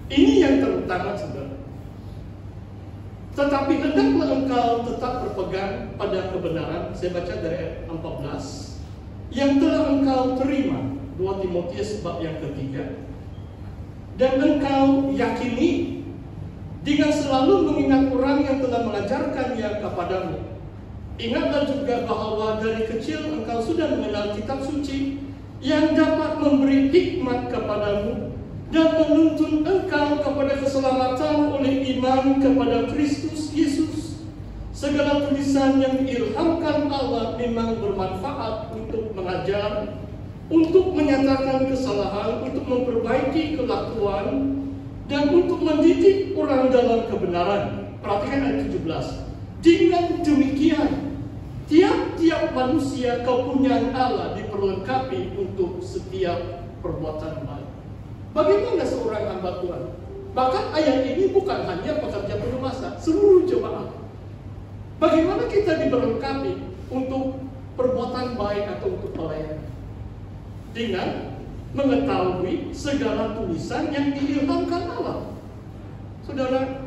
Ini yang terutama, saudara. Tetapi hendaklah engkau tetap berpegang pada kebenaran. Saya baca dari ayat 14. Yang telah engkau terima, 2 Timotius bab yang ketiga. Dan engkau yakini dengan selalu mengingat orang yang telah mengajarkannya kepadamu. Ingatlah juga bahwa dari kecil engkau sudah mengenal kitab suci yang dapat memberi hikmat kepadamu dan menuntun engkau kepada keselamatan oleh iman kepada Kristus Yesus. Segala tulisan yang diilhamkan Allah memang bermanfaat untuk mengajar, untuk menyatakan kesalahan, untuk memperbaiki kelakuan, dan untuk mendidik orang dalam kebenaran. Perhatikan ayat 17. Dengan demikian, tiap-tiap manusia kepunyaan Allah diperlengkapi untuk setiap perbuatan baik. Bagaimana seorang hamba Tuhan? Bahkan ayat ini bukan hanya pekerja penuh masa, seluruh jemaat. Bagaimana kita diperlengkapi untuk perbuatan baik atau untuk pelayanan? Dengan mengetahui segala tulisan yang diilhamkan Allah. Saudara,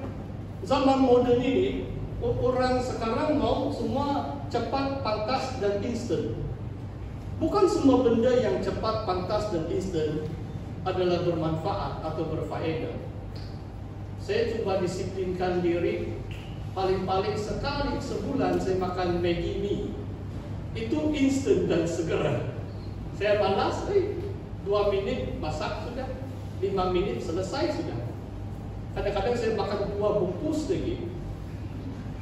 zaman modern ini orang sekarang mau semua cepat, pantas, dan instan. Bukan semua benda yang cepat, pantas, dan instan adalah bermanfaat atau berfaedah. Saya coba disiplinkan diri, paling-paling sekali sebulan saya makan Maggi mie. Itu instan dan segera. Saya balas, 2 menit masak sudah, 5 menit selesai sudah. Kadang-kadang saya makan 2 bungkus lagi,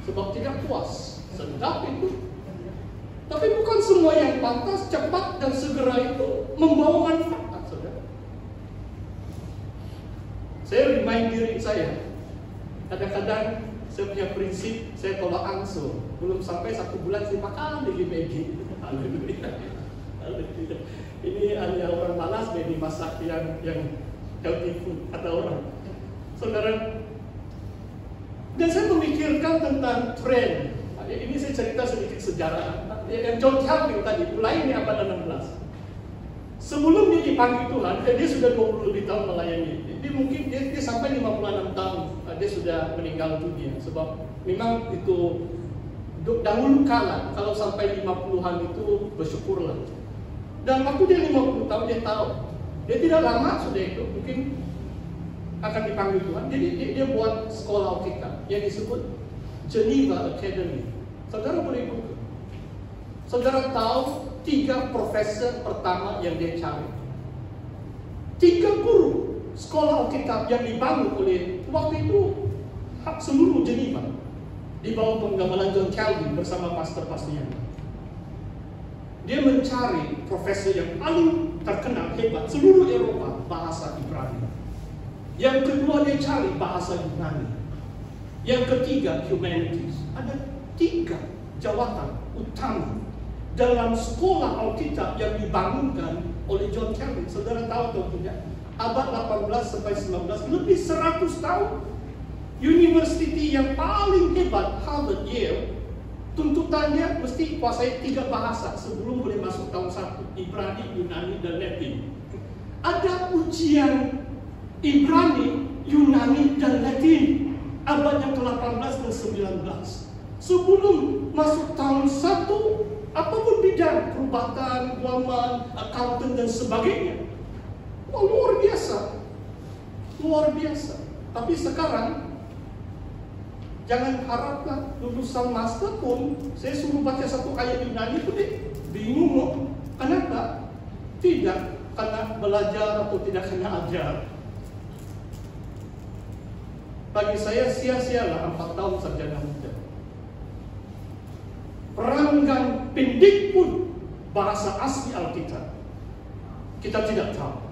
sebab tidak puas. Sedap itu. Tapi bukan semua yang pantas, cepat, dan segera itu membawa manfaat, saudara. Saya remind diri saya, kadang-kadang saya punya prinsip, saya tolak angso. Belum sampai 1 bulan saya makan lagi Maggi. Ini hanya orang malas jadi masak yang healthy food, kata orang. Saudara, dan saya memikirkan tentang tren. Ini saya cerita sedikit sejarah. Yang John Calvin tadi, mulai di abad 16. Sebelum dia dipanggil Tuhan, dia sudah 20 lebih tahun melayani. Dia mungkin dia sampai 56 tahun dia sudah meninggal dunia. Sebab memang itu dahulu kala, kalau sampai 50-an itu bersyukurlah. Dan waktu dia 50 tahun dia tahu, dia tidak lama sudah itu, mungkin akan dipanggil Tuhan. Jadi dia buat sekolah Alkitab yang disebut Geneva Academy. Saudara boleh buka. Saudara tahu 3 profesor pertama yang dia cari. 3 guru sekolah Alkitab yang dibangun oleh waktu itu seluruh Geneva di bawah penggabalan John Calvin bersama pastor-pastornya. Dia mencari profesor yang paling terkenal, hebat, seluruh Eropa, bahasa Ibrani. Yang kedua dia cari bahasa Yunani. Yang ketiga humanities. Ada 3 jawatan utama dalam sekolah Alkitab yang dibangunkan oleh John Calvin. Saudara tahu atau tidak? Abad 18 sampai 19, lebih 100 tahun. University yang paling hebat, Harvard, Yale, tuntutannya mesti kuasai 3 bahasa sebelum boleh masuk tahun 1. Ibrani, Yunani, dan Latin. Ada ujian Ibrani, Yunani, dan Latin abad yang ke-18 dan 19. Sebelum masuk tahun 1, apapun bidang, perubatan, keuangan, accountant, dan sebagainya. Wah, luar biasa. Luar biasa. Tapi sekarang jangan haraplah lulusan master pun saya suruh baca 1 ayat Yunani pun dia bingung. Kenapa? Tidak karena belajar atau tidak kena ajar. Bagi saya sia-sialah 4 tahun sarjana muda. Peranggan pendek pun bahasa asli Alkitab kita tidak tahu.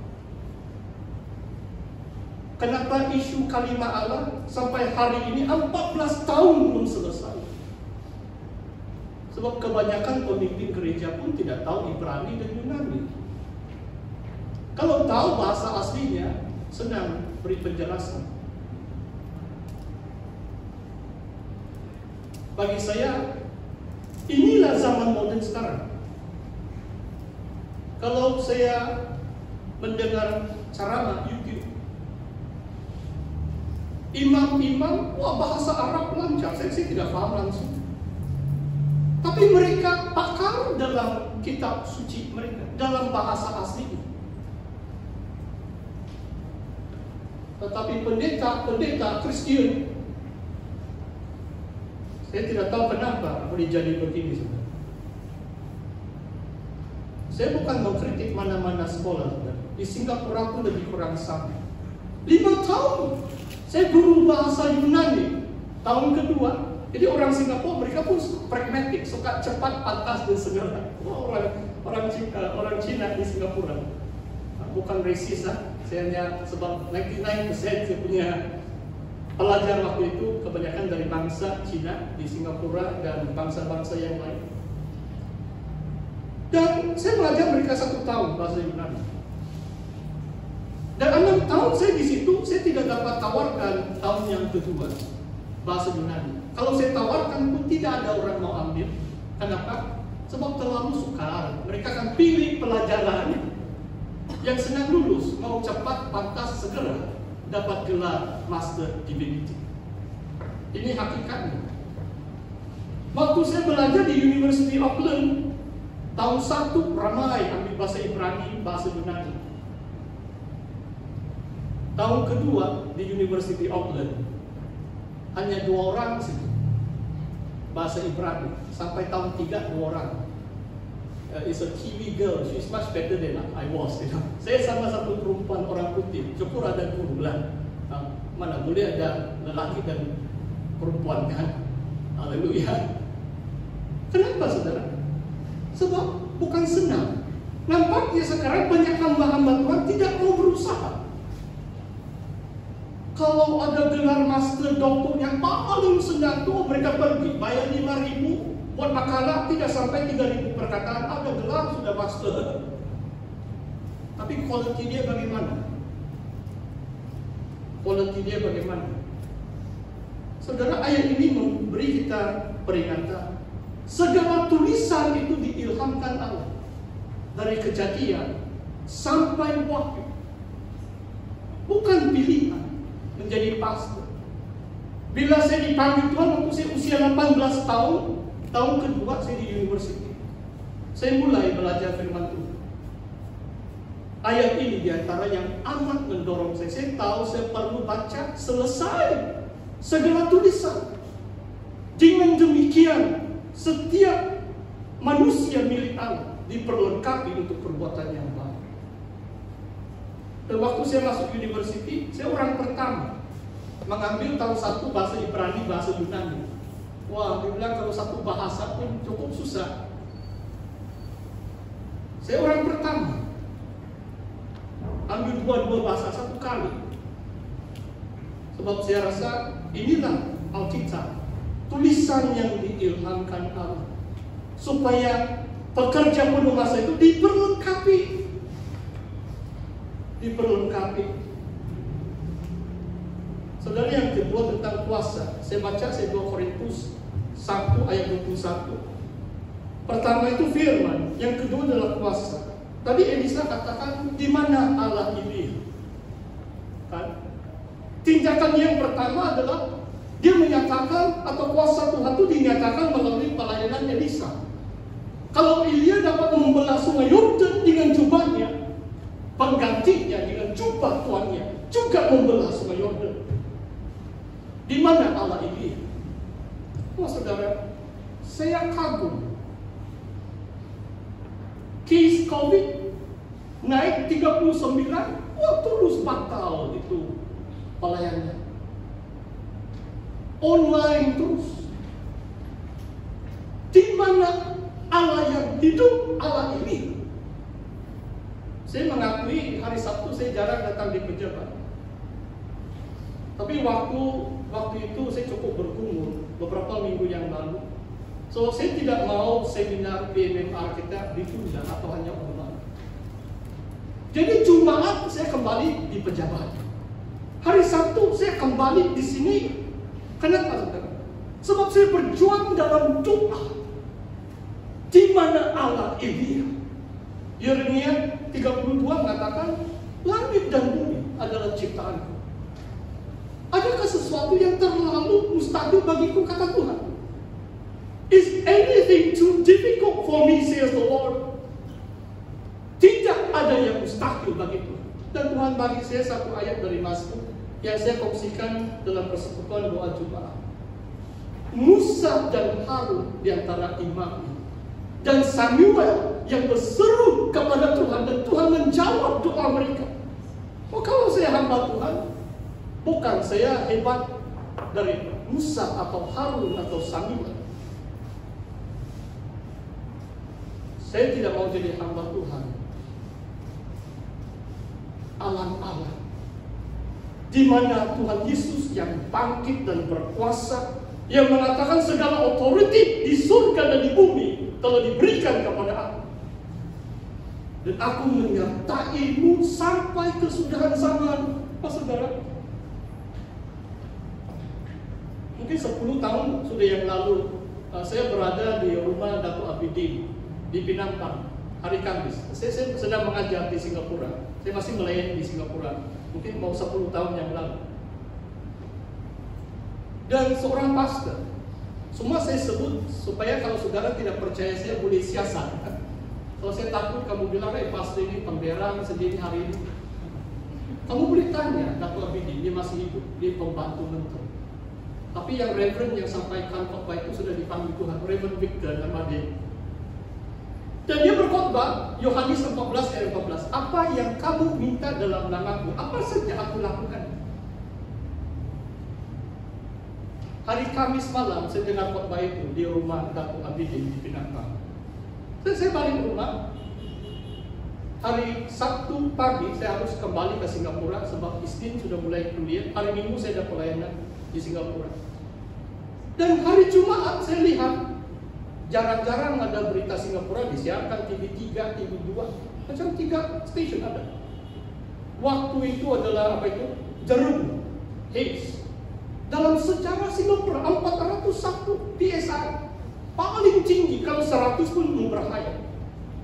Kenapa isu kalimat Allah sampai hari ini 14 tahun belum selesai? Sebab kebanyakan pemimpin gereja pun tidak tahu Ibrani dan Yunani. Kalau tahu bahasa aslinya, senang beri penjelasan. Bagi saya, inilah zaman modern sekarang. Kalau saya mendengar ceramah YouTube, imam-imam, wah bahasa Arab lancar, saya tidak paham langsung. Tapi mereka pakar dalam kitab suci mereka, dalam bahasa asli. Tetapi pendeta Kristen, saya tidak tahu kenapa boleh jadi begini, saudara. Saya bukan mengkritik mana-mana sekolah, saudara. Di Singapura pun lebih kurang sama. 5 tahun saya guru bahasa Yunani. Tahun kedua, jadi orang Singapura mereka pun pragmatik, suka cepat, pantas dan segera. Orang Cina di Singapura bukan resis, saya hanya sebab 99% saya punya pelajar waktu itu kebanyakan dari bangsa Cina di Singapura dan bangsa-bangsa yang lain. Dan saya belajar mereka 1 tahun bahasa Yunani. Dan 6 tahun saya di situ, saya tidak dapat tawarkan tahun yang kedua bahasa Yunani. Kalau saya tawarkan pun tidak ada orang mau ambil. Kenapa? Sebab terlalu sukar. Mereka akan pilih pelajaran yang senang lulus, mau cepat, pantas, segera dapat gelar Master Divinity. Ini hakikatnya. Waktu saya belajar di University of Auckland, tahun 1 ramai ambil bahasa Ibrani, bahasa Yunani. Tahun kedua di University of Auckland hanya 2 orang situ bahasa Ibrani. Sampai tahun 3 2 orang. Is a Kiwi girl, she's much better than I was. Saya sama satu perempuan orang putih, syukur ada guru lah. Mana boleh ada lelaki dan perempuan kan? Haleluya. Kenapa saudara? Sebab bukan senang. Nampaknya sekarang banyak hamba-hamba Tuhan tidak mau berusaha. Kalau ada gelar master, doktor yang paling senang tuh mereka pergi bayar 5.000 buat makalah, tidak sampai 3.000 perkataan, ada gelar sudah master. Tapi quality dia bagaimana? Quality dia bagaimana? Saudara, ayat ini memberi kita peringatan. Segala tulisan itu diilhamkan Allah. Dari Kejadian sampai Wahyu. Bukan pilihan menjadi pastor. Bila saya dipanggil Tuhan waktu saya usia 18 tahun, tahun kedua saya di university, saya mulai belajar firman Tuhan. Ayat ini diantara yang amat mendorong saya. Saya tahu saya perlu baca selesai segala tulisan. Dengan demikian, setiap manusia milik Allah diperlengkapi untuk perbuatan yang baik. Dan waktu saya masuk university, saya orang pertama mengambil tahun 1 bahasa Ibrani, bahasa Yunani. Wah, dia bilang kalau satu bahasa pun cukup susah. Saya orang pertama ambil 2 bahasa 1 kali. Sebab saya rasa inilah Alkitab, tulisan yang diilhamkan Allah, supaya pekerja penuh masa itu diperlengkapi. Saudara, yang kedua tentang puasa. Saya baca 2 Korintus 1 ayat 21. Pertama itu firman, yang kedua adalah puasa. Tadi Elisa katakan di mana Allah ini? Kan? Tindakan yang pertama adalah dia menyatakan atau kuasa Tuhan itu dinyatakan melalui pelayanan Elisa. Kalau Elia dapat membelah sungai Yordan dengan jubahnya, penggantinya dengan jubah tuannya juga membelah sungai Yordan. Di mana Allah Elia? Oh saudara, saya kagum. Case COVID naik 39, terus batal itu pelayanannya. Online terus. Di mana Allah yang hidup, Allah ini? Saya mengakui hari Sabtu saya jarang datang di pejabat. Tapi waktu itu saya cukup bergumul beberapa minggu yang lalu. So saya tidak mau seminar PMMR kita ditunda atau hanya online. Jadi Jumat saya kembali di pejabat. Hari Sabtu saya kembali di sini. Kenapa saudara? Sebab saya berjuang dalam doa. Di mana Allah Elia? Yeremia 32 mengatakan, langit dan bumi adalah ciptaanku. Adakah sesuatu sesuatu yang terlalu mustahil bagiku, kata Tuhan. Is anything too difficult for me, says the Lord? Tidak ada yang mustahil bagi Tuhan. Dan Tuhan bagi saya satu ayat dari Mazmur yang saya kongsikan dalam persekutuan doa Jumat. Musa dan Harun di antara imam, dan Samuel yang berseru kepada Tuhan, dan Tuhan menjawab doa mereka. Oh, kalau saya hamba Tuhan, bukan saya hebat dari Musa atau Harun atau Samuel. Saya tidak mau jadi hamba Tuhan alang-alang, di mana Tuhan Yesus yang bangkit dan berkuasa, yang mengatakan segala otoriti di surga dan di bumi telah diberikan kepada aku, dan aku menyertaimu sampai kesudahan zaman. Pak saudara, mungkin 10 tahun sudah yang lalu, saya berada di rumah Datuk Abidin di Pinangpang hari Kamis. Saya sedang mengajar di Singapura. Saya masih melayani di Singapura, mungkin mau 10 tahun yang lalu. Dan seorang pastor, semua saya sebut supaya kalau saudara tidak percaya saya boleh siasat. Kalau saya takut kamu bilang, pastor ini pemberang sendiri hari ini, kamu boleh tanya Datuk Abidin, dia masih hidup, dia pembantu menteri. Tapi yang Reverend yang sampaikan khotbah itu sudah dipanggil Tuhan, Reverend Victor nama dia. Dan dia berkhotbah Yohanes 14 ayat 14. Apa yang kamu minta dalam namaku, apa saja aku lakukan. Hari Kamis malam saya dengar khotbah itu di rumah Datuk Abidin di Pinangpang. Saya balik rumah. Hari Sabtu pagi saya harus kembali ke Singapura sebab Isnin sudah mulai kuliah. Hari Minggu saya ada pelayanan di Singapura. Dan hari Jumat saya lihat jarang-jarang ada berita Singapura disiarkan TV3, TV2, macam 3 stasiun ada. Waktu itu adalah apa itu? Jerum, haze. Dalam sejarah Singapura 401 PSI, paling tinggi, kalau 100 pun berbahaya.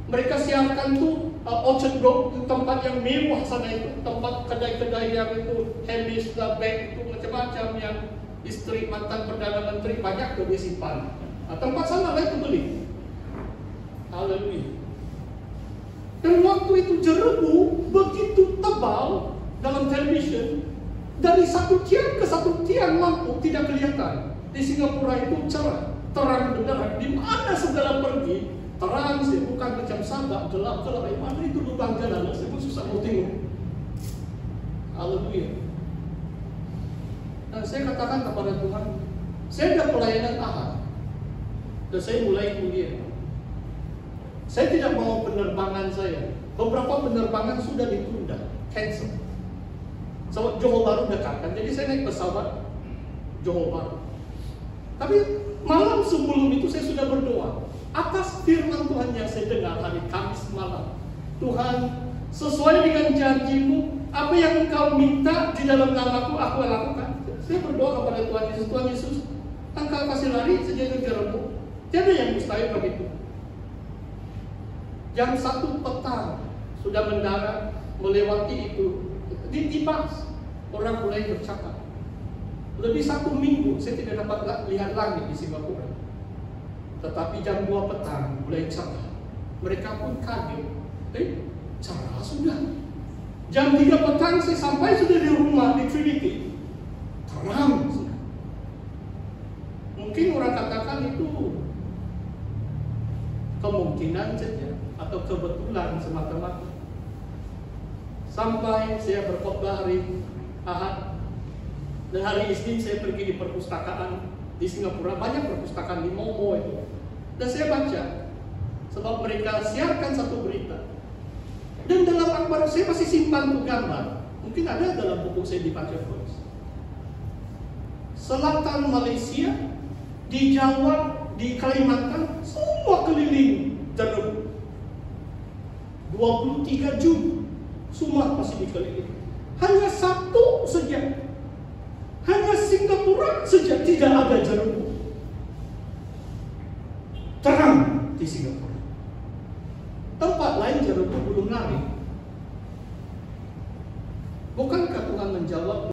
Mereka siarkan tuh Orchard Road, tempat yang mewah sana itu, tempat kedai-kedai yang itu Hamish, Bank itu macam-macam, yang istri mantan Perdana Menteri banyak tuh disimpan. Tempat sana lah itu beli. Haleluya. Dan waktu itu jerebu begitu tebal dalam television, dari satu tiang ke satu tiang lampu tidak kelihatan. Di Singapura itu cerah, terang benderang. Di mana saudara pergi, terang sih, bukan macam Sabah, gelap-gelap. Mana itu lubang jalan, saya pun susah mau tengok. Haleluya. Dan saya katakan kepada Tuhan, saya ada pelayanan Ahad. Dan saya mulai kuliah. Saya tidak mau penerbangan saya. Beberapa penerbangan sudah ditunda, cancel. Sebab Johor Bahru dekat kan, jadi saya naik pesawat Johor Bahru. Tapi malam sebelum itu saya sudah berdoa atas firman Tuhan yang saya dengar hari Kamis malam. Tuhan, sesuai dengan janjimu, apa yang engkau minta di dalam namaku, aku lakukan. Saya berdoa kepada Tuhan Yesus, Tuhan Yesus, engkau kasih lari sejajar jeremu. Tiada yang mustahil begitu. Jam 1 petang sudah mendarat, melewati itu di bus, orang mulai bercakap. Lebih 1 minggu saya tidak dapat lihat langit di Singapura. Tetapi jam 2 petang mulai cerah. Mereka pun kaget. Cerah sudah. Jam 3 petang saya sampai sudah di rumah di Trinity. Terang sudah. Mungkin orang katakan itu kemungkinan saja atau kebetulan semata-mata. Sampai saya berkhotbah hari Ahad, dan hari Isnin saya pergi di perpustakaan di Singapura, banyak perpustakaan di Momo itu, dan saya baca sebab mereka siarkan satu berita. Dan dalam akhbar saya masih simpan tuh gambar, mungkin ada dalam buku saya dibaca terus. Selatan Malaysia, di Jawa, di Kalimantan, semua keliling jerebu. 23 Jun, semua masih dikelilingi. Hanya satu saja, hanya Singapura saja tidak ada jerebu. Terang di Singapura. Tempat lain jerebu belum lari. Bukankah Tuhan menjawab